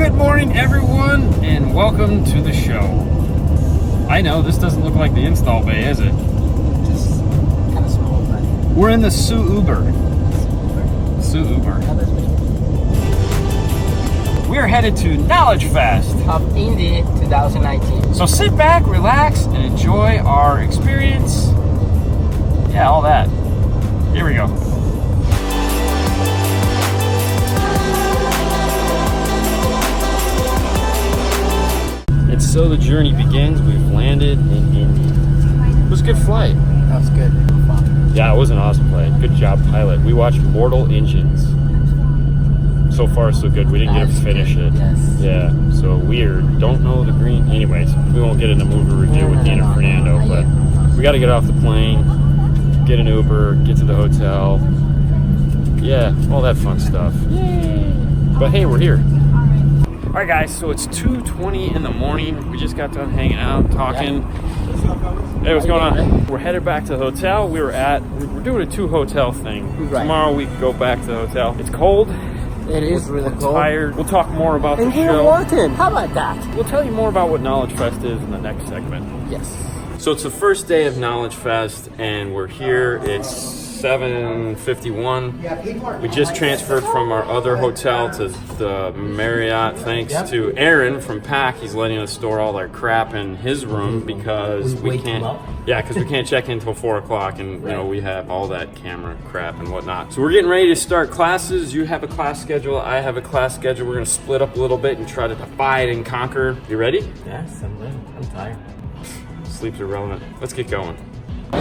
Good morning, everyone, and welcome to the show. I know this doesn't look like the install bay, is it? Just kind of small, but we're in the Sue Uber. We are headed to Knowledge Fest of Indy 2019. So sit back, relax, and enjoy our experience. Yeah, all that. Here we go. And so the journey begins. We've landed in Indy. It was a good flight. That was good. Yeah, it was an awesome flight. Good job, pilot. We watched Mortal Engines. So far, so good. We didn't get to finish it. Yes. Yeah, so weird. Don't know the green. Anyways, we won't get into movie review with Dean and Fernando, but we got to get off the plane, get an Uber, get to the hotel. Yeah, all that fun stuff. Yay! But hey, we're here. All right, guys, so it's 2:20 in the morning. We just got done hanging out, talking. Hey, what's going on? We're headed back to the hotel. We're doing a 2-hotel thing. Right. Tomorrow we go back to the hotel. It's cold. It is really cold. Tired. We'll talk more about the and show. we're working. How about that? We'll tell you more about what Knowledge Fest is in the next segment. Yes. So it's the first day of Knowledge Fest, and we're here. It's 7:51. We just transferred from our other hotel to the Marriott, thanks to Aaron from PAC. He's letting us store all our crap in his room because we can't. Yeah, because we can't check in until 4 o'clock, and you know we have all that camera crap and whatnot. So we're getting ready to start classes. You have a class schedule. I have a class schedule. We're gonna split up a little bit and try to divide and conquer. You ready? Yes, I'm tired. Sleep's irrelevant. Let's get going.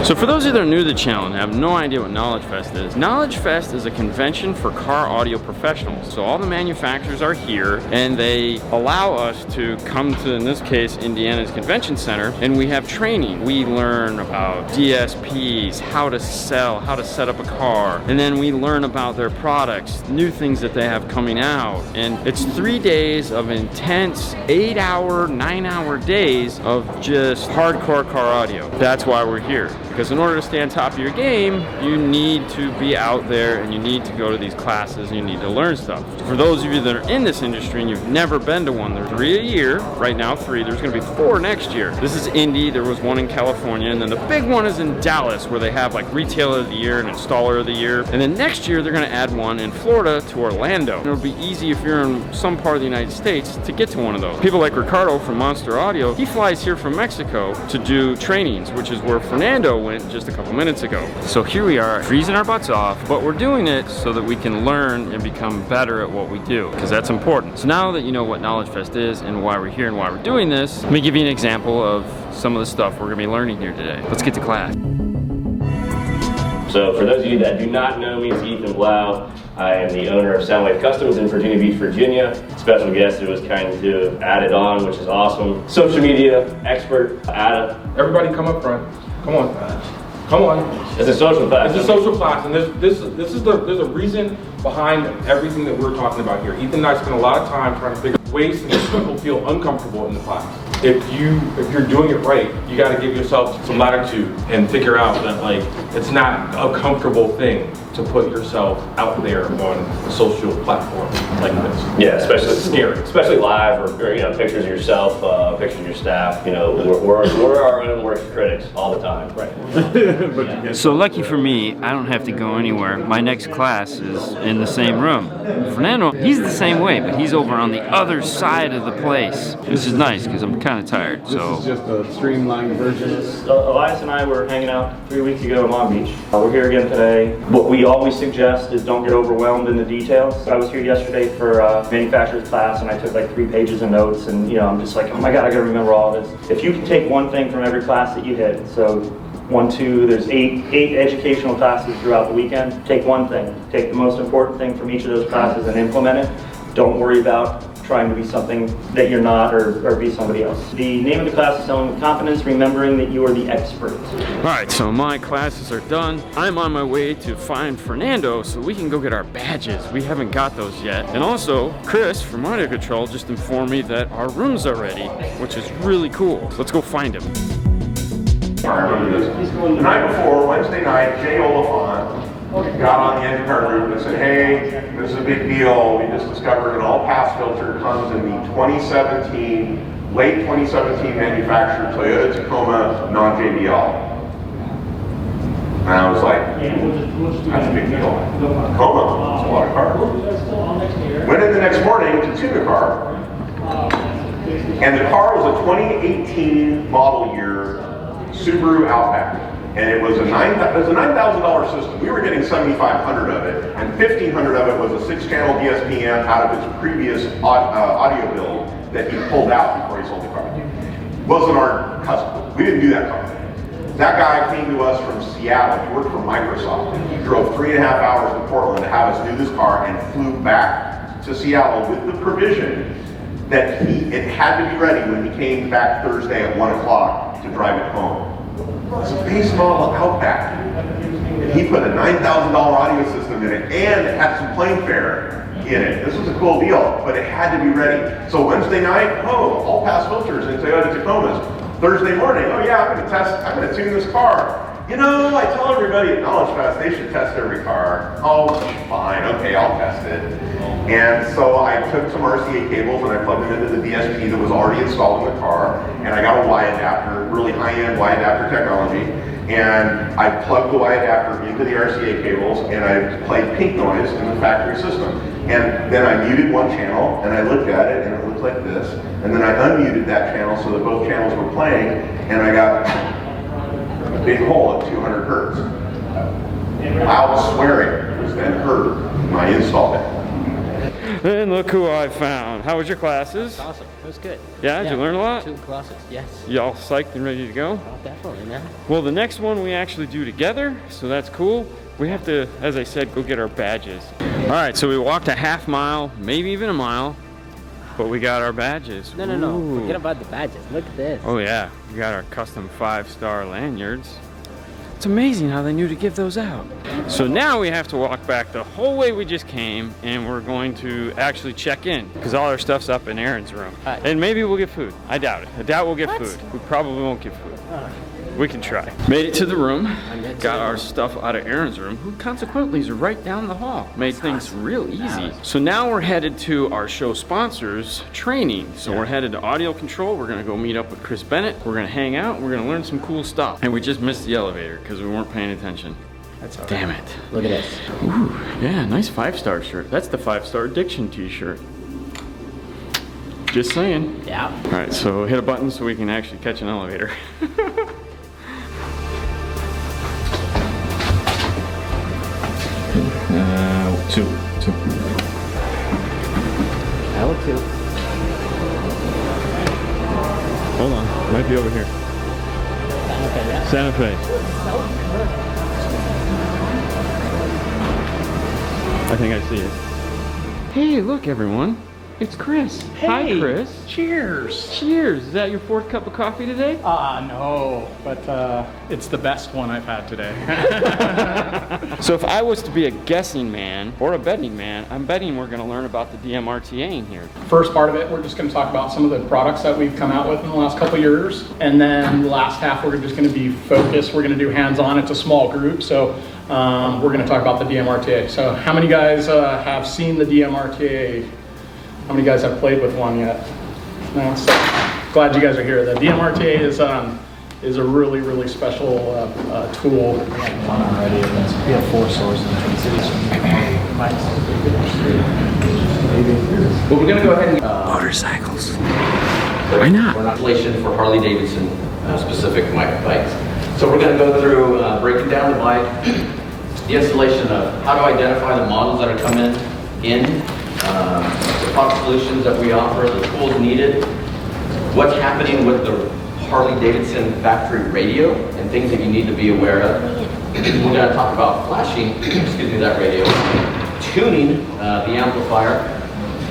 So for those of you that are new to the channel and have no idea what Knowledge Fest is, Knowledge Fest is a convention for car audio professionals. So all the manufacturers are here and they allow us to come to, in this case, Indiana's Convention Center, and we have training. We learn about DSPs, how to sell, how to set up a car, and then we learn about their products, new things that they have coming out. And it's 3 days of intense 8-hour, 9-hour days of just hardcore car audio. That's why we're here. Because in order to stay on top of your game, you need to be out there and you need to go to these classes and you need to learn stuff. For those of you that are in this industry and you've never been to one, there's 3 a year, right now 3, there's gonna be 4 next year. This is Indy, there was one in California, and then the big one is in Dallas where they have like Retailer of the Year and Installer of the Year. And then next year they're gonna add one in Florida to Orlando. And it'll be easy if you're in some part of the United States to get to one of those. People like Ricardo from Monster Audio, he flies here from Mexico to do trainings, which is where Fernando went just a couple minutes ago. So here we are, freezing our butts off, but we're doing it so that we can learn and become better at what we do, because that's important. So now that you know what Knowledge Fest is and why we're here and why we're doing this, let me give you an example of some of the stuff we're gonna be learning here today. Let's get to class. So for those of you that do not know me, it's Ethan Blau. I am the owner of Soundwave Customs in Virginia Beach, Virginia. Special guest who was kind to add it on, which is awesome. Social media expert, Ada. Everybody come up front. Come on. Come on. It's a social class. It's a social class, and there's a reason behind everything that we're talking about here. Ethan and I spend a lot of time trying to figure out ways to make people feel uncomfortable in the class. If you're doing it right, you got to give yourself some latitude and figure out that like it's not a comfortable thing to put yourself out there on a social platform like this. Yeah, especially scary, especially live or you know pictures of yourself, pictures of your staff. You know, we're our own worst critics all the time. Right. So lucky for me, I don't have to go anywhere. My next class is in the same room. Fernando, he's the same way, but he's over on the other side of the place. This is nice because I'm kind of tired. So this is just a streamlined version. Elias and I were hanging out 3 weeks ago in Long Beach. We're here again today. What we always suggest is don't get overwhelmed in the details. I was here yesterday for a manufacturer's class and I took like 3 pages of notes, and you know I'm just like, oh my god, I gotta remember all this. If you can take one thing from every class that you hit, so 1, 2, there's eight educational classes throughout the weekend. Take one thing. Take the most important thing from each of those classes and implement it. Don't worry about trying to be something that you're not or be somebody else. The name of the class is Selling with Confidence, remembering that you are the expert. all right, so my classes are done. I'm on my way to find Fernando so we can go get our badges. We haven't got those yet. And also, Chris from Audio Control just informed me that our rooms are ready, which is really cool. So let's go find him. The night before, Wednesday night, Jay Oliphant got on the IndyCar group and said, hey, this is a big deal. We just discovered an all-pass filter comes in the 2017, late 2017 manufactured Toyota Tacoma non-JBL. And I was like, that's a big deal. Tacoma, that's a lot of cars. Went in the next morning to tune the car, and the car was a 2018 model year Subaru Outback. And it was a $9,000 system. We were getting 7,500 of it, and 1,500 of it was a 6-channel DSP amp out of his previous audio build that he pulled out before he sold the car. Wasn't our custom. We didn't do that car. That guy came to us from Seattle. He worked for Microsoft. He drove 3.5 hours to Portland to have us do this car and flew back to Seattle with the provision that it had to be ready when he came back Thursday at 1 o'clock to drive it home. It's a base model Outback. And he put a $9,000 audio system in it and it had some plane fare in it. This was a cool deal, but it had to be ready. So Wednesday night, all pass filters in Toyota Tacomas. Thursday morning, oh yeah, I'm gonna tune this car. You know, I tell everybody at Knowledge Fest they should test every car. Oh, fine, okay, I'll test it. And so I took some RCA cables and I plugged them into the DSP that was already installed in the car, and I got a Y adapter, really high-end Y adapter technology, and I plugged the Y adapter into the RCA cables and I played pink noise in the factory system. And then I muted one channel and I looked at it and it looked like this, and then I unmuted that channel so that both channels were playing, and I got a big hole at 200 hertz. Loud swearing was then heard when I installed it. And look who I found. How was your classes? Awesome. It was good. Yeah, did you learn a lot? 2 classes, yes. Y'all psyched and ready to go? Oh, definitely, man. Well, the next one we actually do together, so that's cool. We have to, as I said, go get our badges. All right, so we walked a half mile, maybe even a mile, but we got our badges. No. Ooh. Forget about the badges. Look at this. Oh yeah, we got our custom 5-star lanyards. It's amazing how they knew to give those out. So now we have to walk back the whole way we just came, and we're going to actually check in because all our stuff's up in Aaron's room. Right. And maybe we'll get food. I doubt it. I doubt we'll get food. We probably won't get food. We can try. Made it to the room. Got our stuff out of Aaron's room, who consequently is right down the hall. Made things real easy. So now we're headed to our show sponsors training. So we're headed to audio control. We're gonna go meet up with Chris Bennett. We're gonna hang out. We're gonna learn some cool stuff. And we just missed the elevator because we weren't paying attention. That's all right. Damn it. Look at this. Ooh, yeah, nice 5-star shirt. That's the 5-star addiction t-shirt. Just saying. Yeah. All right, so hit a button so we can actually catch an elevator. Two. L2. Hold on, might be over here. Okay, yeah. Santa Fe. I think I see it. Hey, look everyone. It's Chris. Hi, Chris. Cheers. Cheers. Is that your 4th cup of coffee today? No, but it's the best one I've had today. So if I was to be a guessing man or a betting man, I'm betting we're going to learn about the DMRTA in here. First part of it, we're just going to talk about some of the products that we've come out with in the last couple of years. And then the last half, we're just going to be focused. We're going to do hands-on. It's a small group, so we're going to talk about the DMRTA. So how many guys have seen the DMRTA? How many guys have played with one yet? No, so glad you guys are here. The DMRTA is a really, really special tool. We have one already. We have 4 sources in Twin Cities. Well, we're going to go ahead and Motorcycles. Why not? We're not installation for Harley Davidson specific bikes. So we're going to go through breaking down the bike, the installation of how to identify the models that are coming in, the product solutions that we offer, the tools needed, what's happening with the Harley Davidson factory radio, and things that you need to be aware of. We're going to talk about flashing, excuse me, that radio, tuning the amplifier,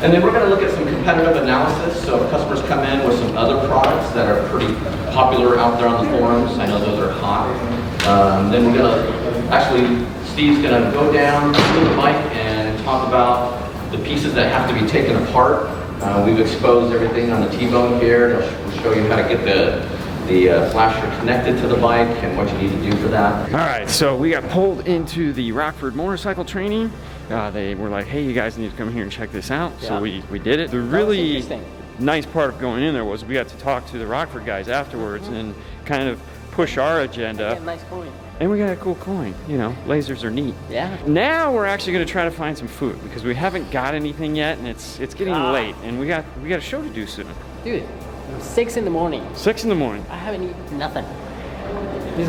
and then we're going to look at some competitive analysis. So if customers come in with some other products that are pretty popular out there on the forums, I know those are hot. Then we're going to, actually, Steve's going to go down to the bike and talk about the pieces that have to be taken apart. We've exposed everything on the T-bone here. We'll show you how to get the the flasher connected to the bike and what you need to do for that. All right, so we got pulled into the Rockford motorcycle training. They were like, hey, you guys need to come here and check this out. Yeah. So we did it. The really nice part of going in there was we got to talk to the Rockford guys afterwards and kind of push our agenda. Nice coin. And we got a cool coin, you know, lasers are neat. Yeah. Now we're actually gonna try to find some food because we haven't got anything yet and it's getting late and we got a show to do soon. Dude, 6 in the morning. 6 in the morning. I haven't eaten nothing.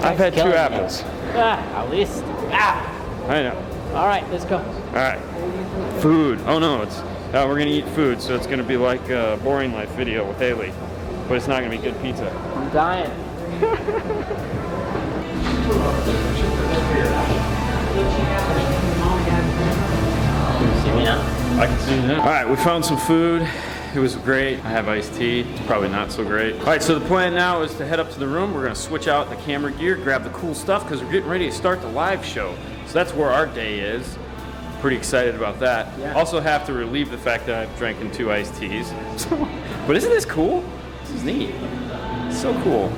I've had 2 apples. At least. I know. All right, let's go. All right. Food. Oh no, we're gonna eat food, so it's gonna be like a Boring Life video with Haley, but it's not gonna be good pizza. I'm dying. See me now? I can see you now. All right, we found some food. It was great. I have iced tea. It's probably not so great. All right, so the plan now is to head up to the room. We're gonna switch out the camera gear, grab the cool stuff, because we're getting ready to start the live show. So that's where our day is. Pretty excited about that. Yeah. Also have to relieve the fact that I've drank in 2 iced teas. But isn't this cool? This is neat. It's so cool.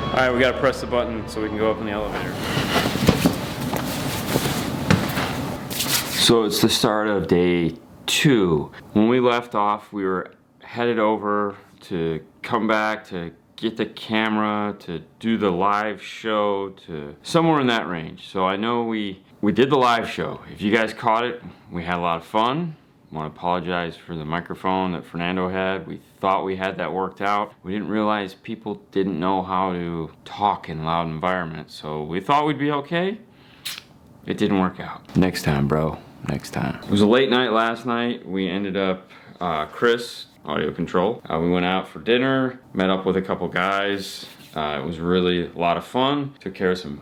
All right, we gotta press the button so we can go up in the elevator. So it's the start of day 2. When we left off, we were headed over to come back to get the camera, to do the live show, to somewhere in that range. So I know we did the live show. If you guys caught it, we had a lot of fun. I want to apologize for the microphone that Fernando had. We thought we had that worked out. We didn't realize people didn't know how to talk in loud environments, so we thought we'd be okay. It didn't work out. Next time, bro. Next time. It was a late night last night. We ended up, Chris, audio control. We went out for dinner, met up with a couple guys. It was really a lot of fun. Took care of some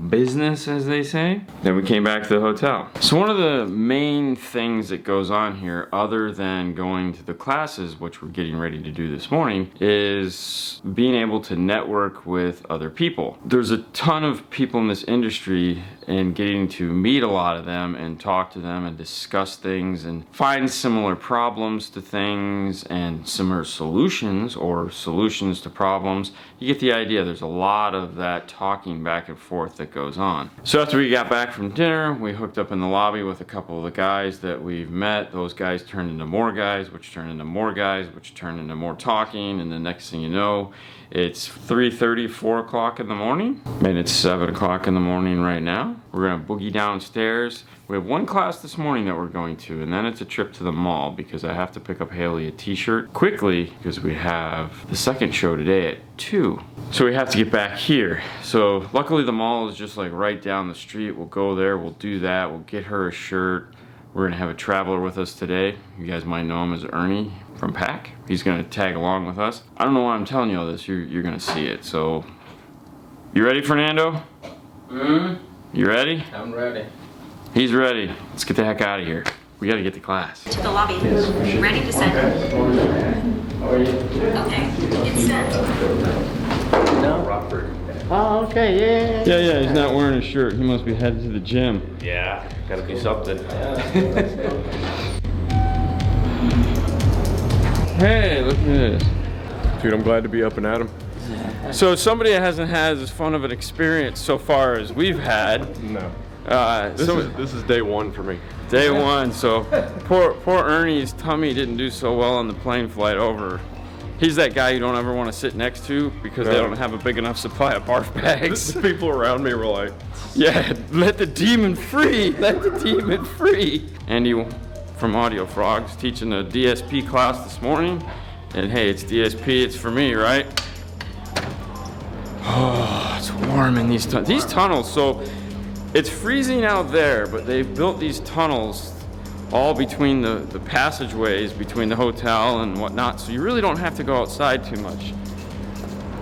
business, as they say. Then we came back to the hotel. So one of the main things that goes on here, other than going to the classes, which we're getting ready to do this morning, is being able to network with other people. There's a ton of people in this industry, and getting to meet a lot of them and talk to them and discuss things and find similar problems to things and similar solutions or solutions to problems. You get the idea. There's a lot of that talking back and forth that goes on. So after we got back from dinner, we hooked up in the lobby with a couple of the guys that we've met. Those guys turned into more guys, which turned into more guys, which turned into more talking, and the next thing you know, it's 3:30, 4 o'clock in the morning, and it's 7 o'clock in the morning right now. We're gonna boogie downstairs. We have 1 class this morning that we're going to, and then it's a trip to the mall because I have to pick up Haley a t-shirt quickly because we have the second show today at 2. So we have to get back here. So luckily the mall is just like right down the street. We'll go there, we'll do that, we'll get her a shirt. We're gonna have a traveler with us today. You guys might know him as Ernie from PAC. He's gonna tag along with us. I don't know why I'm telling you all this, you're gonna see it. So, you ready, Fernando? You ready? I'm ready. He's ready. Let's get the heck out of here. We gotta get to class. To the lobby. Ready to send. Okay, it's sent. No? Rockford. Oh, okay, yeah. Yeah, he's not wearing a shirt. He must be headed to the gym. Yeah, gotta do something. Hey, look at this. Dude, I'm glad to be up and at 'em. So somebody that hasn't had as fun of an experience so far as we've had. No. This is day 1 for me. Day 1, so poor Ernie's tummy didn't do so well on the plane flight over. He's that guy you don't ever want to sit next to because they don't have a big enough supply of barf bags. The people around me were like, yeah, let the demon free, let the demon free. Andy from Audio Frogs teaching a DSP class this morning. And hey, it's DSP, it's for me, right? Oh, it's warm in these tunnels. These tunnels, so it's freezing out there, but they've built these tunnels all between the passageways between the hotel and whatnot, so you really don't have to go outside too much.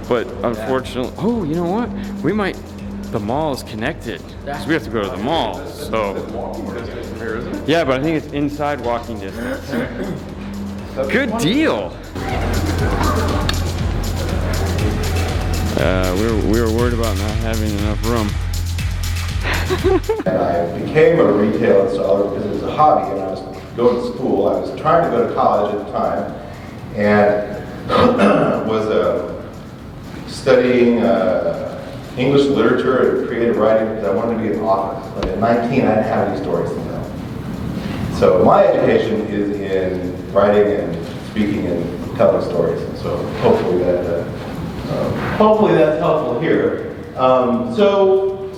But unfortunately, oh, you know what? The mall is connected, so we have to go to the mall. So, yeah, but I think it's inside walking distance. Good deal. We were worried about not having enough room. And I became a retail installer because it was a hobby, and I was going to school. I was trying to go to college at the time, and was studying English literature and creative writing because I wanted to be an author. But at 19, I didn't have any stories to tell. So my education is in writing and speaking and telling stories. So hopefully that's helpful here. So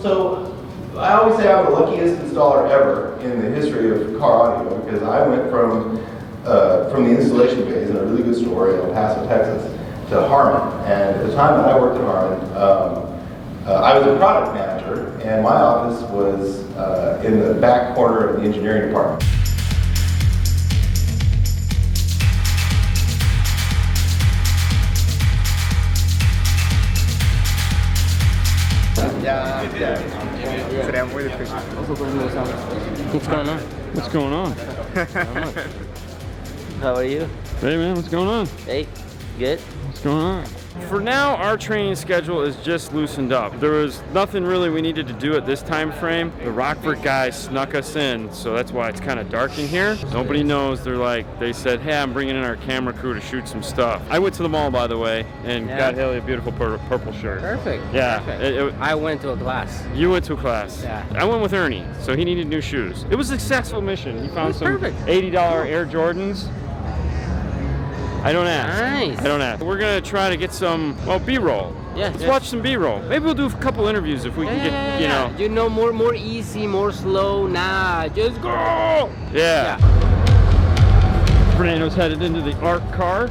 I always say I'm the luckiest installer ever in the history of car audio because I went from the installation phase in a really good store in El Paso, Texas, to Harman. And at the time that I worked at Harman, I was a product manager, and my office was in the back corner of the engineering department. What's going on? What's going on? How are you? Hey man, what's going on? Hey, good. What's going on? For now, our training schedule is just loosened up. There was nothing really we needed to do at this time frame. The Rockford guys snuck us in, so that's why it's kind of dark in here. Nobody knows. They said, hey, I'm bringing in our camera crew to shoot some stuff. I went to the mall, by the way, and got Haley a beautiful purple shirt. Perfect. Yeah. Perfect. I went to a class. You went to a class. Yeah. I went with Ernie, so he needed new shoes. It was a successful mission. He found some perfect. $80 Air Jordans. I don't ask. Nice. I don't ask. We're gonna try to get some, well, B-roll. Yeah. Let's watch some B-roll. Maybe we'll do a couple interviews if we can get, you know. You know, more easy, more slow. Nah, just go. Yeah. Fernando's headed into the ARC car.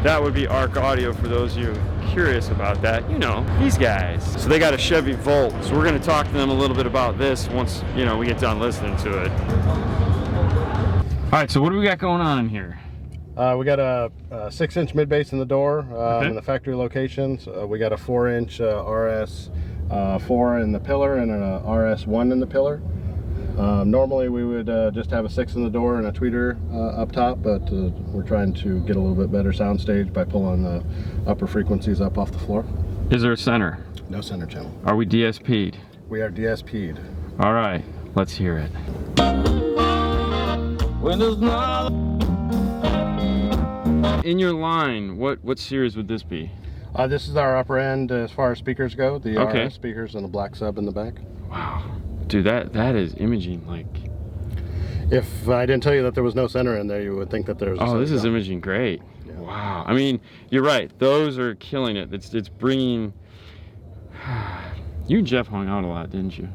That would be ARC Audio for those of you curious about that. You know, these guys. So they got a Chevy Volt. So we're gonna talk to them a little bit about this once, you know, we get done listening to it. All right, so what do we got going on in here? We got a 6-inch mid bass in the door in the factory locations. We got a 4-inch RS4 in the pillar and an RS1 in the pillar. Normally we would just have a 6 in the door and a tweeter up top, but we're trying to get a little bit better sound stage by pulling the upper frequencies up off the floor. Is there a center? No center channel. Are we DSP'd? We are DSP'd. All right, let's hear it. In your line, what series would this be? This is our upper end as far as speakers go. The RS speakers and the black sub in the back. Wow, dude, that is imaging like. If I didn't tell you that there was no center in there, you would think that there's. Oh, this is imaging great. Yeah. Wow, I mean, you're right. Those are killing it. It's bringing. You and Jeff hung out a lot, didn't you?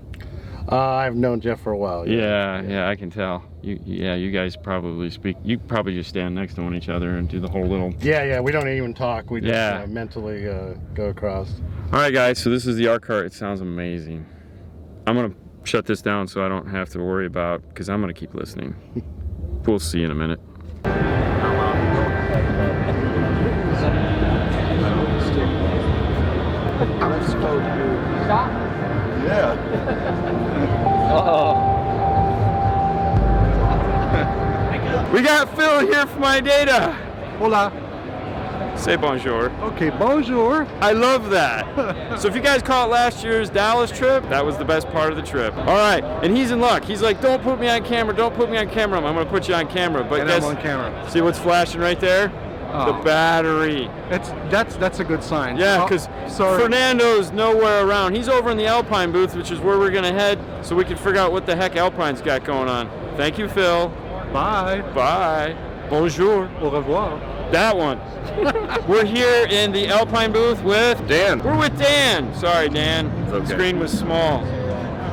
I've known Jeff for a while. Yeah, I can tell. You guys probably speak. You probably just stand next to each other and do the whole little. Yeah, we don't even talk. We just mentally go across. All right, guys. So this is the ARC car. It sounds amazing. I'm gonna shut this down so I don't have to worry about because I'm gonna keep listening. We'll see you in a minute. Stop. Yeah. We got Phil here for my data. Hola. Say bonjour. Okay, bonjour. I love that. So if you guys caught last year's Dallas trip, that was the best part of the trip. All right, and he's in luck. He's like, don't put me on camera, don't put me on camera. I'm gonna put you on camera. But and guess, I'm on camera. See what's flashing right there? The battery. That's a good sign. Yeah, because Fernando's nowhere around. He's over in the Alpine booth, which is where we're gonna head, so we can figure out what the heck Alpine's got going on. Thank you, Phil. Bye. Bye. Bonjour. Au revoir. That one. We're here in the Alpine booth with Dan. We're with Dan. Sorry, Dan. Okay. The screen was small.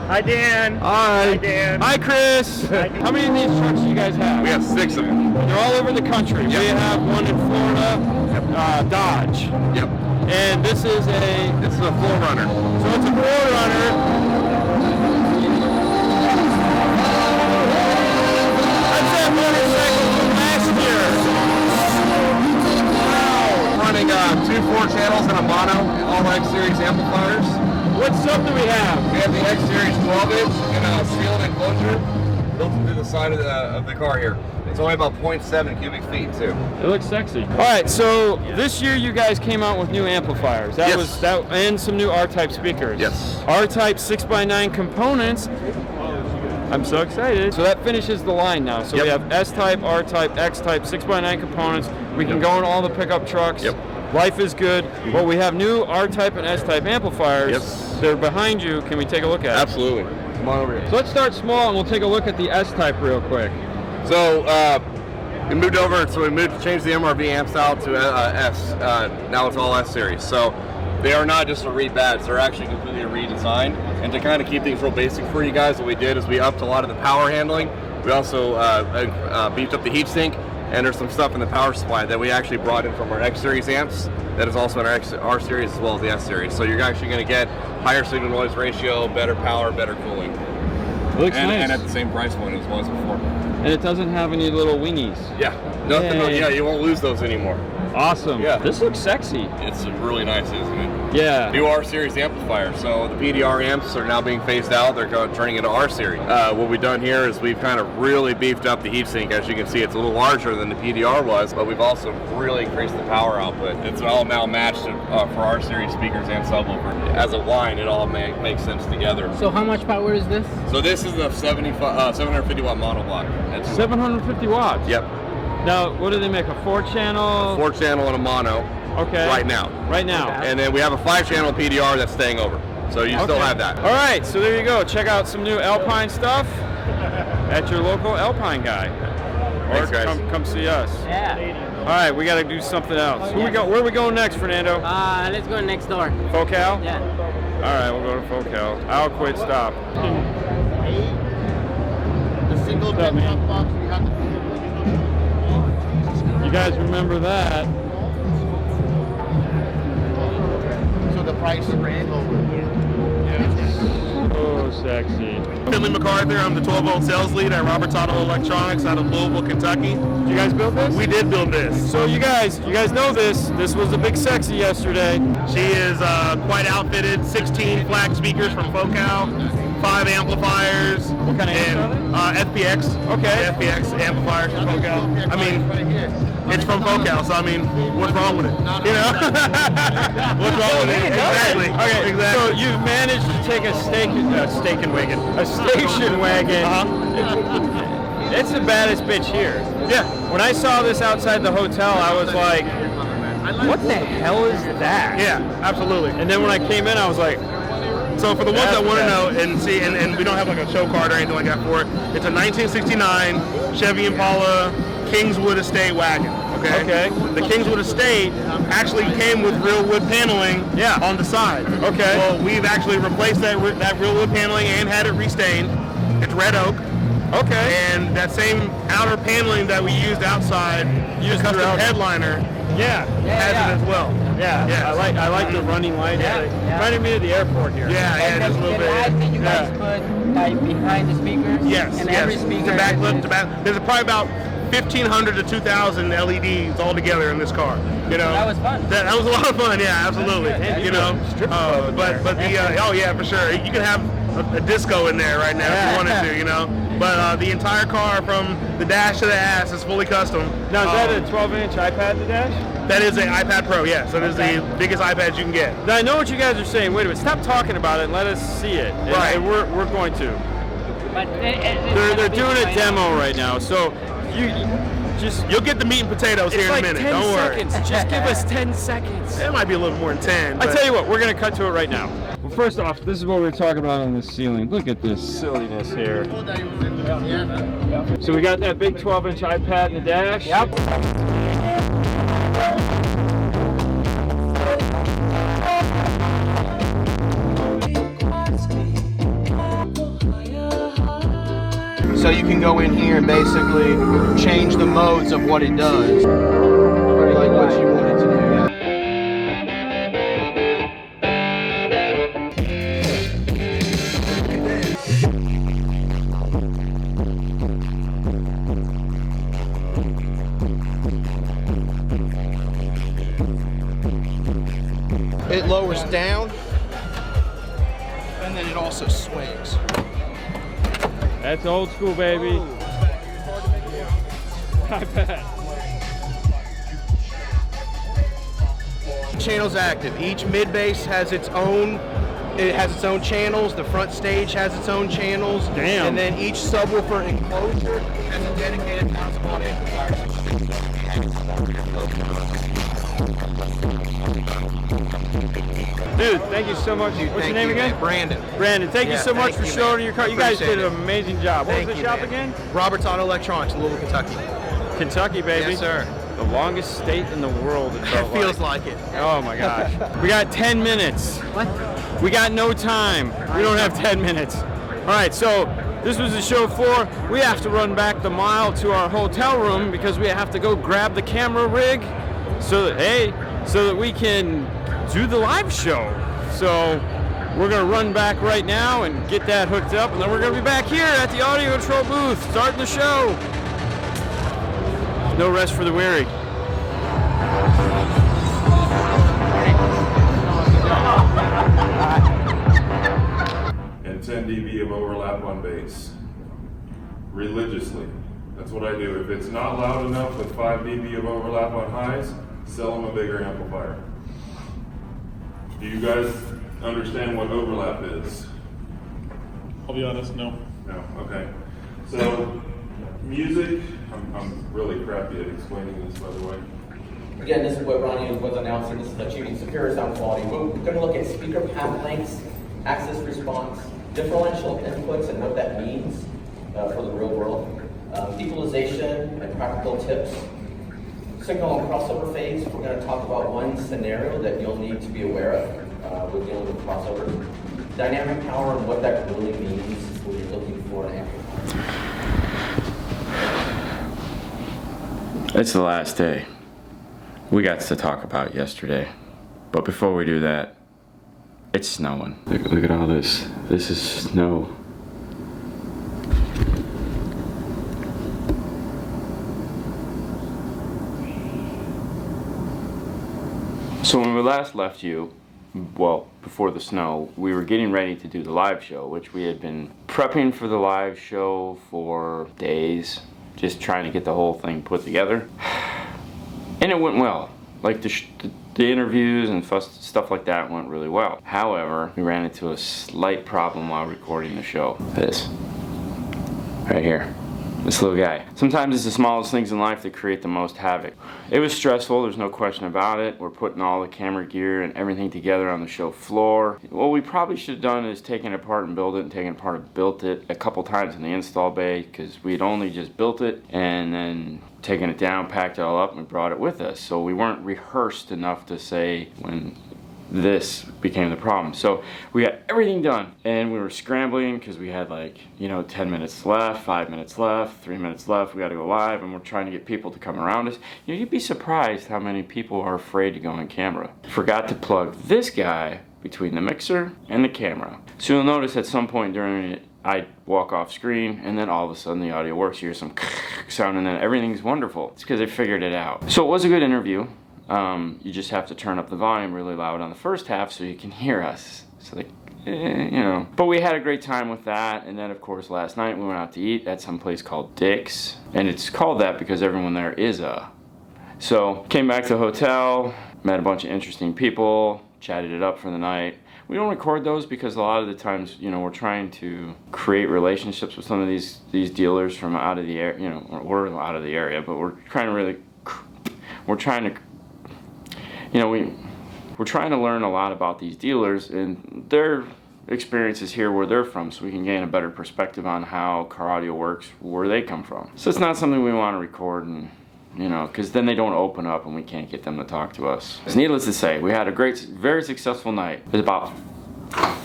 Hi, Dan. Hi. Dan. Hi, Chris. How many of these trucks do you guys have? We have 6 of them. They're all over the country. We have one in Florida, Dodge. Yep. And this is a 4Runner. So it's a 4Runner. That's that motorcycle from last year. Wow. Running 2 4-channels and a mono, all X series amplifiers. What sub do we have? We have the X series 12-inch and a sealed enclosure built into the side of the car here. It's only about 0.7 cubic feet too. It looks sexy. All right, so this year you guys came out with new amplifiers. That was that, and some new R-Type speakers. Yes. R-Type 6x9 components. I'm so excited. So that finishes the line now. So we have S-Type, R-Type, X-Type, 6x9 components. We can go in all the pickup trucks. Yep. Life is good. Well, we have new R-type and S-type amplifiers. Yes. They're behind you. Can we take a look at it? Absolutely. Come on over here. So let's start small and we'll take a look at the S-type real quick. So we moved over, changed the MRV amps out to S. Now it's all S series. So they are not just a rebadge, they're actually completely redesigned. And to kind of keep things real basic for you guys, what we did is we upped a lot of the power handling. We also beefed up the heatsink, and there's some stuff in the power supply that we actually brought in from our X series amps that is also in our R series as well as the S series. So you're actually going to get higher signal noise ratio, better power, better cooling. Looks nice. And at the same price point as was before. And it doesn't have any little weenies. Yeah, nothing. Yay. Yeah, you won't lose those anymore. Awesome. Yeah. This looks sexy. It's really nice, isn't it? Yeah. New R series amplifier. So the PDR amps are now being phased out. They're turning into R series. What we've done here is we've kind of really beefed up the heatsink. As you can see, it's a little larger than the PDR was, but we've also really increased the power output. It's all now matched for R series speakers and subwoofer. As a line, it all makes sense together. So how much power is this? So this is the 750 watt monoblock. It's 750 watts. Yep. Now, what do they make? A 4-channel? 4-channel and a mono. Okay. Right now. Right now. Okay. And then we have a 5-channel PDR that's staying over. So you still have that. All right, so there you go. Check out some new Alpine stuff at your local Alpine guy. Or Thanks, guys. come see us. Yeah. All right, we got to do something else. Where are we going next, Fernando? Let's go next door. Focal? Yeah. All right, we'll go to Focal. I'll quit stop. The single desktop box we have to. You guys remember that? So the price ran over. So sexy. Finley MacArthur, I'm the 12-volt sales lead at Roberts Auto Electronics out of Louisville, Kentucky. Did you guys build this? We did build this. So you guys know this. This was a big sexy yesterday. She is quite outfitted, 16 flag speakers from Focal, 5 amplifiers. What kind of amps are they? FPX. Okay. The FPX amplifiers from Focal. I mean, it's from Focal, so I mean, what's wrong with it? You know? What's wrong with it? Exactly. Okay, Exactly. so you've managed to take a station wagon. It's the baddest bitch here. Yeah. When I saw this outside the hotel, I was like, what the hell is that? Yeah, absolutely. And then when I came in, I was like, so for the ones that want to know and see, and we don't have like a show card or anything like that for it, it's a 1969 Chevy Impala Kingswood Estate wagon. Okay. The Kingswood Estate actually came with real wood paneling on the side. Okay. Well, we've actually replaced that real wood paneling and had it restained. It's red oak. Okay. And that same outer paneling that we used outside, the custom headliner, has it as well. Yeah. I like the running light. Reminded me of the airport here. Yeah, just a little bit. Lights that you guys put like behind the speakers. Yes, and yes. every speaker. To backlit, there's probably about 1,500 to 2,000 LEDs all together in this car. You know, that was fun. That was a lot of fun. Yeah, absolutely. You know, but the oh yeah, for sure. You can have a disco in there right now if you wanted to. You know, but the entire car from the dash to the ass is fully custom. Now is that a 12-inch iPad, the dash? That is an iPad Pro. Yes, that is the biggest iPad you can get. Now I know what you guys are saying. Wait a minute, stop talking about it and let us see it. Right. And we're going to. But They're doing a demo right now, so you'll get the meat and potatoes here in a minute. Don't worry. Seconds. Just give us 10 seconds. It might be a little more than 10. I tell you what, we're gonna cut to it right now. Well, first off, this is what we were talking about on the ceiling. Look at this silliness here. So we got that big 12-inch iPad in the dash. Yep. So you can go in here and basically change the modes of what it does, like what you want it to do. It lowers down, and then it also swings. That's old school, baby. iPad. Channels active. Each mid bass has its own. It has its own channels. The front stage has its own channels. Damn. And then each subwoofer enclosure has a dedicated 1,000 watt amplifier. Dude, thank you so much. What's your name again? Brandon. Brandon, thank you so much for showing your car. You guys did an Appreciate it. amazing job. What was the shop again? Robert's Auto Electronics, Louisville, Kentucky. Kentucky, baby. Yes, sir. The longest state in the world. It felt Feels like it. Oh my gosh. We got 10 minutes. What? We got no time. We don't have 10 minutes. All right, so this was the show 4. We have to run back the mile to our hotel room because we have to go grab the camera rig so that we can do the live show. So we're gonna run back right now and get that hooked up, and then we're gonna be back here at the audio control booth, starting the show. No rest for the weary. And 10 dB of overlap on bass. Religiously. That's what I do. If it's not loud enough with 5 dB of overlap on highs, sell them a bigger amplifier. Do you guys understand what overlap is? I'll be honest, no. No, okay. So, music, I'm really crappy at explaining this, by the way. Again, this is what Ronnie was announcing. This is achieving superior sound quality. We're going to look at speaker path lengths, access response, differential inputs, and what that means for the real world. Equalization and practical tips. Signal and crossover phase. We're going to talk about one scenario that you'll need to be aware of with dealing with crossover. Dynamic power and what that really means when you're looking for an amplifier. It's the last day. We got to talk about yesterday. But before we do that, it's snowing. Look at all this. This is snow. So when we last left you, well, before the snow, we were getting ready to do the live show, which we had been prepping for the live show for days, just trying to get the whole thing put together. And it went well. Like the interviews and stuff like that went really well. However, we ran into a slight problem while recording the show. This, right here. This little guy. Sometimes it's the smallest things in life that create the most havoc. It was stressful, there's no question about it. We're putting all the camera gear and everything together on the show floor. What we probably should have done is taken it apart and built it, and taken it apart and built it a couple times in the install bay, because we'd only just built it and then taken it down, packed it all up, and we brought it with us. So we weren't rehearsed enough to say when this became the problem. So we got everything done, and we were scrambling because we had 10 minutes left, 5 minutes left, 3 minutes left. We got to go live, and we're trying to get people to come around us. You'd be surprised how many people are afraid to go on camera. Forgot to plug this guy between the mixer and the camera. So you'll notice at some point during it, I walk off screen, and then all of a sudden the audio works. You hear some sound, and then everything's wonderful. It's because I figured it out. So it was a good interview. You just have to turn up the volume really loud on the first half so you can hear us. So But we had a great time with that. And then of course last night we went out to eat at some place called Dick's. And it's called that because everyone there is a. So came back to the hotel, met a bunch of interesting people, chatted it up for the night. We don't record those because a lot of the times, we're trying to create relationships with some of these dealers from out of the area. We're out of the area, but we're trying to learn a lot about these dealers and their experiences here where they're from, so we can gain a better perspective on how car audio works where they come from. So it's not something we want to record, and because then they don't open up and we can't get them to talk to us. Needless to say, we had a very successful night. It was about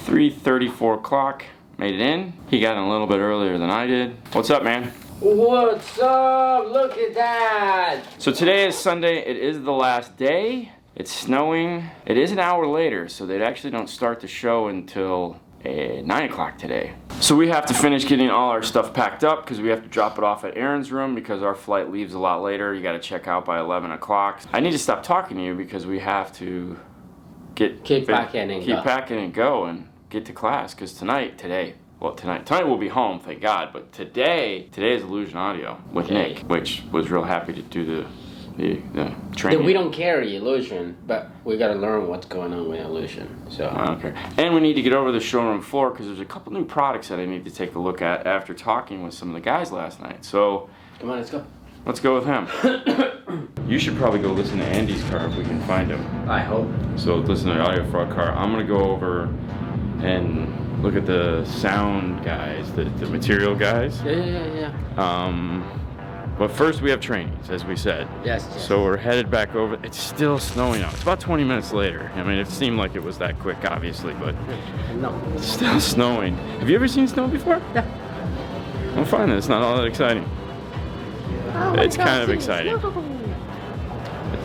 3:30, 4 o'clock. Made it in. He got in a little bit earlier than I did. What's up, man? What's up? Look at that! So today is Sunday. It is the last day. It's snowing. It is an hour later, so they actually don't start the show until 9 o'clock today. So we have to finish getting all our stuff packed up because we have to drop it off at Aaron's room because our flight leaves a lot later. You got to check out by 11 o'clock. I need to stop talking to you because we have to keep packing and go and get to class, because tonight we'll be home, thank God, but today is Illusion Audio with Nick, which was real happy to do the training. We don't carry Illusion, but we gotta learn what's going on with Illusion. So okay, and we need to get over the showroom floor because there's a couple new products that I need to take a look at after talking with some of the guys last night. So come on, let's go. Let's go with him. You should probably go listen to Andy's car if we can find him. I hope. So listen to the audio for our car. I'm gonna go over and look at the sound guys, the material guys. Yeah. But first we have trainings, as we said. Yes. So we're headed back over. It's still snowing out. It's about 20 minutes later. I mean, it seemed like it was that quick, obviously, but no, it's still snowing. Have you ever seen snow before? Yeah. I'm finding it's not all that exciting. Oh It's kind of exciting.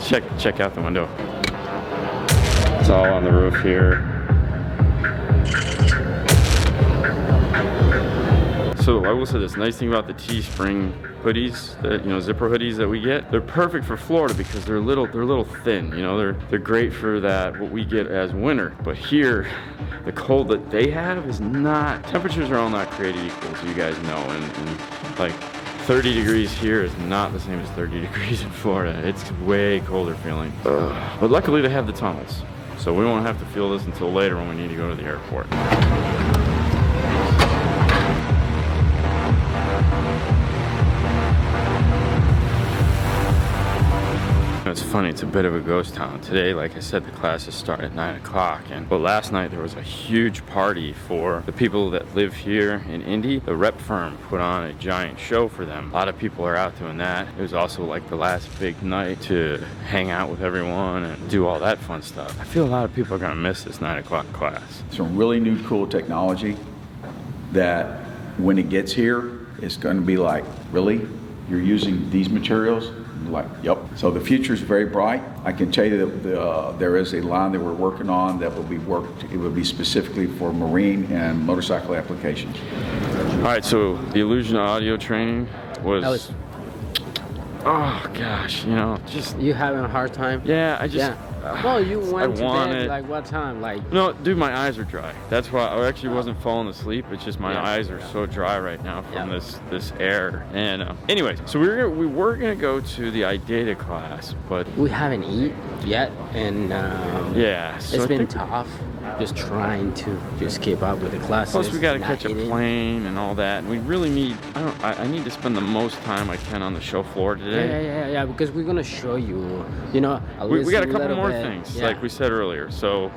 Check out the window. It's all on the roof here. So I will say this, nice thing about the Teespring hoodies, zipper hoodies that we get, they're perfect for Florida because they're a little thin. They're great for that, what we get as winter. But here, the cold that they have is not, temperatures are all not created equal, as you guys know, and like 30 degrees here is not the same as 30 degrees in Florida. It's way colder feeling. But luckily they have the tunnels, so we won't have to feel this until later when we need to go to the airport. It's funny, it's a bit of a ghost town. Today, like I said, the classes start at 9 o'clock. But last night there was a huge party for the people that live here in Indy. The rep firm put on a giant show for them. A lot of people are out doing that. It was also like the last big night to hang out with everyone and do all that fun stuff. I feel a lot of people are gonna miss this 9 o'clock class. Some really new cool technology that when it gets here, it's gonna be like, really? You're using these materials? Like, yep. So the future is very bright. I can tell you that there is a line that we're working on that will be worked. It will be specifically for marine and motorcycle applications. All right, so the Illusion audio training was oh gosh, just you having a hard time? Yeah, I just. Yeah. Well, you went to bed like what time? Like no, dude, my eyes are dry. That's why I actually wasn't falling asleep. It's just my eyes are so dry right now from this air. And anyways, so we were gonna go to the iData class, but we haven't eaten yet, and yeah, so it's been tough. Just trying to just keep up with the classes. Plus, we got to catch a plane and all that. And we really need. I need to spend the most time I can on the show floor today. Yeah. Because we're gonna show you. We got a couple more things, like we said earlier. So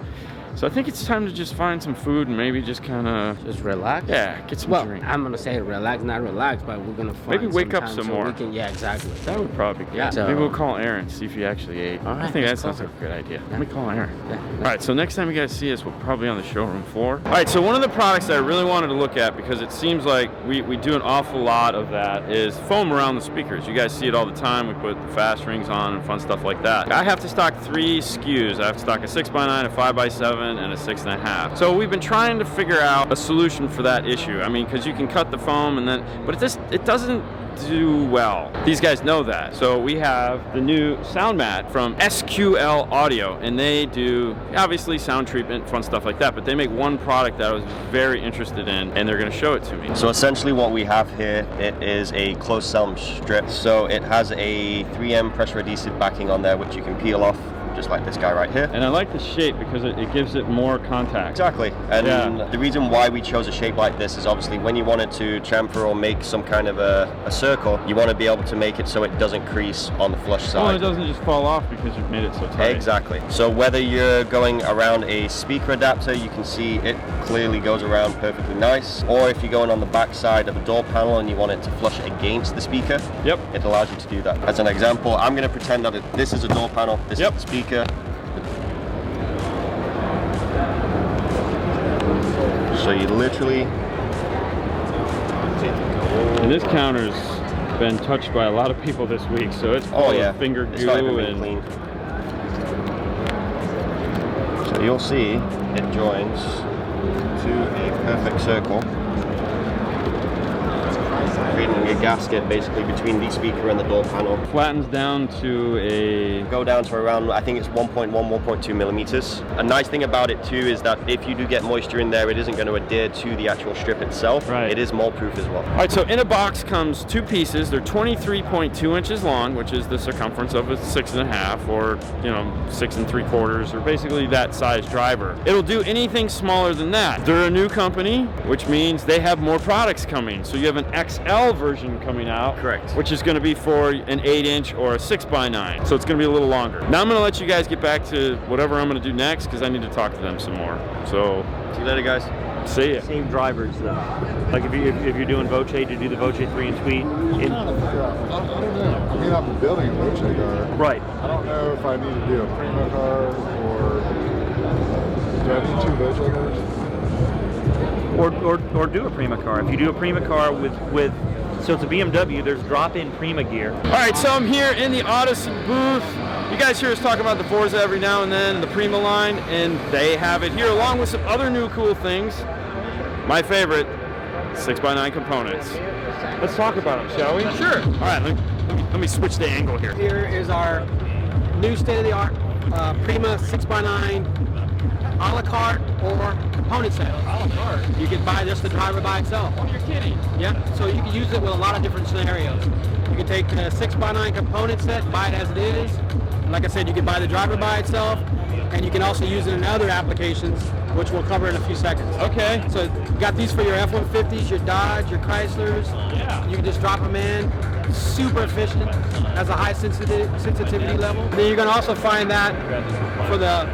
I think it's time to just find some food and maybe just kind of just relax. Yeah, get some drink. I'm gonna say relax, not relax, but we're gonna find maybe wake up some more. Yeah, exactly. That would probably be good. Yeah. Maybe we'll call Aaron, see if he actually ate. All right, I think that sounds like a good idea. Let me call Aaron. All right, so next time you guys see us, we'll probably be on the showroom floor. All right, so one of the products that I really wanted to look at, because it seems like we do an awful lot of that, is foam around the speakers. You guys see it all the time. We put the fast rings on and fun stuff like that. I have to stock 3 SKUs. I have to stock a 6x9, a 5x7, and a 6.5. So we've been trying to figure out a solution for that issue. I mean, because you can cut the foam and then, but it doesn't do well. These guys know that. So we have the new sound mat from SQL Audio, and they do obviously sound treatment, fun stuff like that, but they make one product that I was very interested in, and they're going to show it to me. So essentially what we have here, it is a closed cell strip. So it has a 3M pressure adhesive backing on there, which you can peel off, just like this guy right here. And I like the shape because it gives it more contact. Exactly. And the reason why we chose a shape like this is obviously when you wanted to chamfer or make some kind of a circle, you want to be able to make it so it doesn't crease on the flush side. Well, it doesn't just fall off because you've made it so tight. Exactly. So whether you're going around a speaker adapter, you can see it clearly goes around perfectly nice. Or if you're going on the back side of a door panel and you want it to flush against the speaker, it allows you to do that. As an example, I'm going to pretend that this is a door panel, this is the speaker. So you literally... And this counter's been touched by a lot of people this week, so it's full of finger goo and... clean. So you'll see it joins to a perfect circle, creating a gasket basically between the speaker and the door panel. Flattens down to go down to around, I think it's 1.1, 1.2 millimeters. A nice thing about it too is that if you do get moisture in there, it isn't going to adhere to the actual strip itself. Right. It is mold proof as well. All right, so in a box comes 2 pieces. They're 23.2 inches long, which is the circumference of a 6.5 or 6 3/4 or basically that size driver. It'll do anything smaller than that. They're a new company, which means they have more products coming. So you have an XL L version coming out. Correct. Which is going to be for an 8-inch or a 6x9. So it's going to be a little longer. Now I'm going to let you guys get back to whatever I'm going to do next because I need to talk to them some more. So see you later, guys. See ya. Same drivers though. Like if you're doing Voce, to do the Voce 3 and Tweet. I don't know. I mean, I'm building a Voce car. Right. I don't know if I need to do a Prima car or do I need 2 Voce cars? Or do a Prima car. If you do a Prima car with so it's a BMW, there's drop-in Prima gear. All right, so I'm here in the Odyssey booth. You guys hear us talk about the Forza every now and then, the Prima line, and they have it here along with some other new cool things. My favorite, 6x9 components. Let's talk about them, shall we? Sure. All right, let me switch the angle here. Here is our new state-of-the-art Prima 6x9 a la carte or component set. A la carte? You can buy just the driver by itself. Oh, you're kidding. Yeah, so you can use it with a lot of different scenarios. You can take the 6x9 component set, buy it as it is. Like I said, you can buy the driver by itself, and you can also use it in other applications, which we'll cover in a few seconds. Okay. So you got these for your F-150s, your Dodge, your Chryslers. Yeah. You can just drop them in. Super efficient, has a high sensitivity level. And then you're going to also find that for the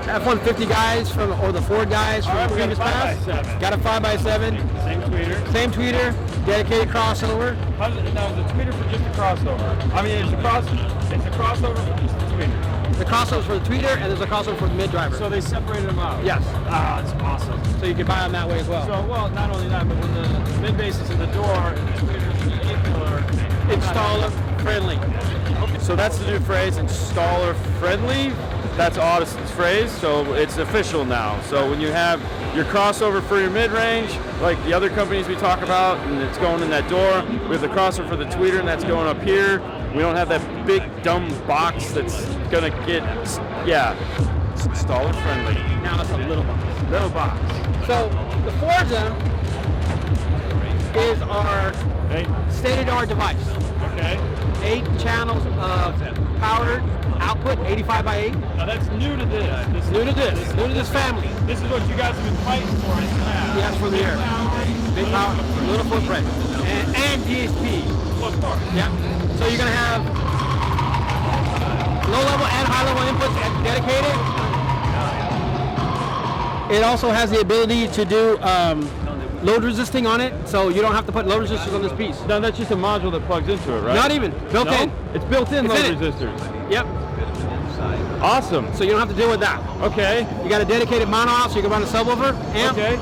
F-150 guys or the Ford guys from the previous past. Got a 5x7. Same tweeter. Same tweeter, dedicated crossover. Now, is the tweeter for just the crossover? I mean, it's a crossover for just the tweeter. The crossover for the tweeter, and there's a crossover for the mid-driver. So they separated them out? Yes. Ah, that's awesome. So you can buy them that way as well. So, well, not only that, but when the mid-base is in the door and the tweeter's in the vehicular, Installer friendly. Okay. So that's the new phrase, installer friendly. That's Odyssey's phrase, so it's official now. So when you have your crossover for your mid-range, like the other companies we talk about, and it's going in that door, we have the crossover for the tweeter, and that's going up here. We don't have that big dumb box that's gonna get, it's installer friendly. Now it's a little box. Little box. So the Forza is our state-of-the-art device. Okay. 8 channels of powered output, 85x8. Now that's new to this. New to this family. This is what you guys have been fighting for in the past. Yes, for the air. Big power, little footprint, and DSP. Yeah. So you're gonna have low-level and high-level inputs dedicated. It also has the ability to do load resisting on it, so you don't have to put load resistors on this piece. No, that's just a module that plugs into it, right? Not even. Built in. It's built in load resistors. Yep. Awesome. So you don't have to deal with that. Okay. You got a dedicated mono out, so you can run a subwoofer, amp, okay.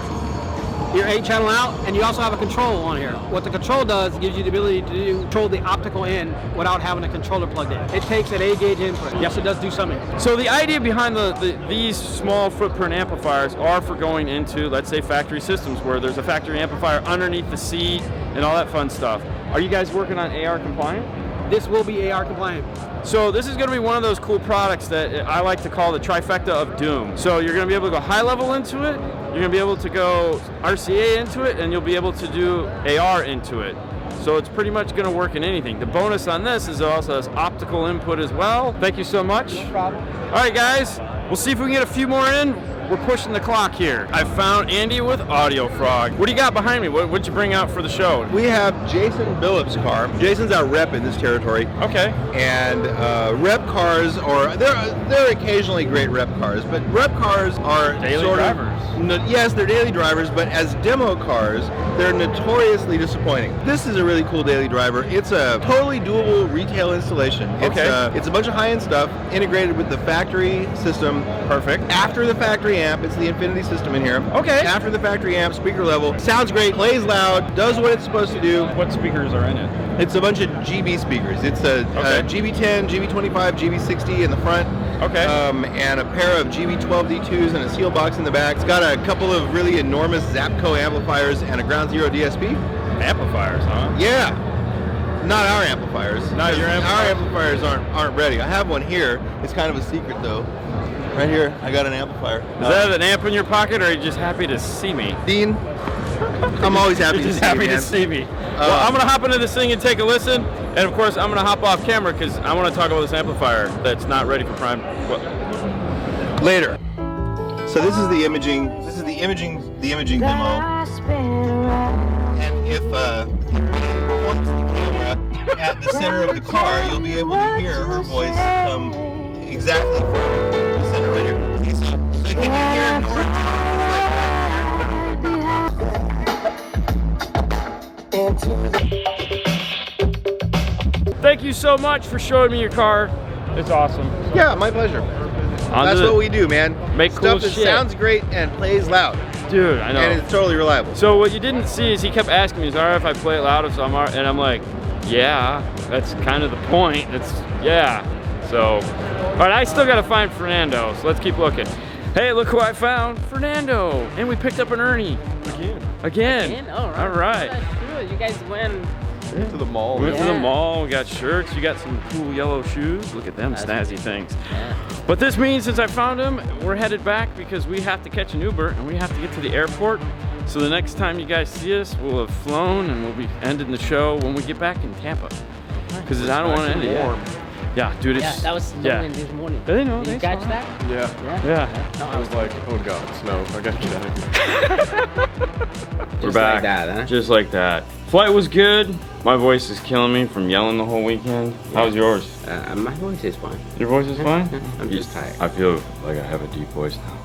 your 8-channel out, and you also have a control on here. What the control does, gives you the ability to control the optical in without having a controller plugged in. It takes an A-gauge input. Yes, it does do something. So the idea behind these small footprint amplifiers are for going into, let's say, factory systems where there's a factory amplifier underneath the seat and all that fun stuff. Are you guys working on AR compliant? This will be AR compliant. So this is going to be one of those cool products that I like to call the trifecta of doom. So you're going to be able to go high level into it, you're going to be able to go RCA into it, and you'll be able to do AR into it. So it's pretty much going to work in anything. The bonus on this is it also has optical input as well. Thank you so much. No problem. All right, guys, we'll see if we can get a few more in. We're pushing the clock here. I found Andy with Audio Frog. What do you got behind me? What'd you bring out for the show? We have Jason Billups' car. Jason's our rep in this territory. Okay. And rep cars they're occasionally great rep cars, but rep cars are daily drivers. Yes, they're daily drivers, but as demo cars, they're notoriously disappointing. This is a really cool daily driver. It's a totally doable retail installation. It's a bunch of high-end stuff integrated with the factory system. Perfect. After the factory amp, it's the Infinity system in here. Okay. After the factory amp, speaker level, sounds great, plays loud, does what it's supposed to do. What speakers are in it? It's a bunch of GB speakers. It's a GB10, GB25, GB60 in the front. Okay. And a pair of GB12 D2s and a seal box in the back. It's got a couple of really enormous Zapco amplifiers and a Ground Zero DSP. Amplifiers, huh? Yeah. Not our amplifiers. Not your amplifiers? Our amplifiers aren't ready. I have one here. It's kind of a secret though. Right here, I got an amplifier. Is that an amp in your pocket, or are you just happy to see me? Dean, I'm always happy You're to just see you, happy man. to see me. Well, I'm gonna hop into this thing and take a listen, and of course, I'm gonna hop off camera because I want to talk about this amplifier that's not ready for prime. Later. So this is the imaging. This is the imaging demo. And if camera at the center of the car, you'll be able to hear her voice come exactly from the center right here. So you can hear Thank you so much for showing me your car. It's awesome. Yeah, my pleasure. That's what we do, man. Make cool stuff that shit. sounds great and plays loud. Dude, I know. And it's totally reliable. So what you didn't see is he kept asking me, is it alright if I play it loud? So and I'm like, yeah, that's kind of the point. It's, yeah. So, all right, I still got to find Fernando, so let's keep looking. Hey, look who I found, Fernando. And we picked up an Ernie. Again. All right. All right. That's true. You guys went to the mall. We went to the mall, we got shirts, you got some cool yellow shoes. Look at them snazzy things. Yeah. But this means since I found him, we're headed back because we have to catch an Uber and we have to get to the airport. So the next time you guys see us, we'll have flown and we'll be ending the show when we get back in Tampa. Because I don't want to end it yet. Yeah, dude, it's... Yeah, that was snowing this morning. They know, Did you catch that? Yeah. I was like, oh god, snow. I gotta get out of here. We're back. Like that, huh? Just like that. Flight was good. My voice is killing me from yelling the whole weekend. How was yours? My voice is fine. Your voice is fine? I'm just tired. I feel like I have a deep voice now.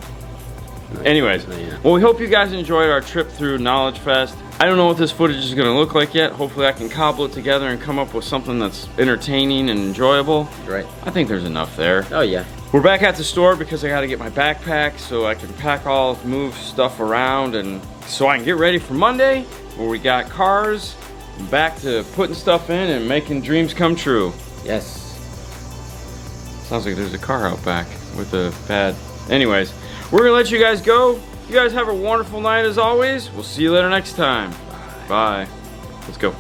Anyways, well, we hope you guys enjoyed our trip through Knowledge Fest. I don't know what this footage is going to look like yet. Hopefully I can cobble it together and come up with something that's entertaining and enjoyable. Right. I think there's enough there. Oh yeah. We're back at the store because I got to get my backpack so I can pack move stuff around, and so I can get ready for Monday where we got cars, back to putting stuff in and making dreams come true. Yes. Sounds like there's a car out back with a pad. Anyways, we're gonna let you guys go. You guys have a wonderful night as always. We'll see you later next time. Bye. Let's go.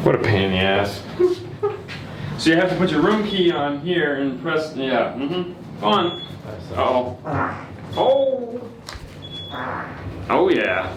What a pain in the ass. So you have to put your room key on here and press, yeah, Go on. Uh-oh. Oh. Oh yeah.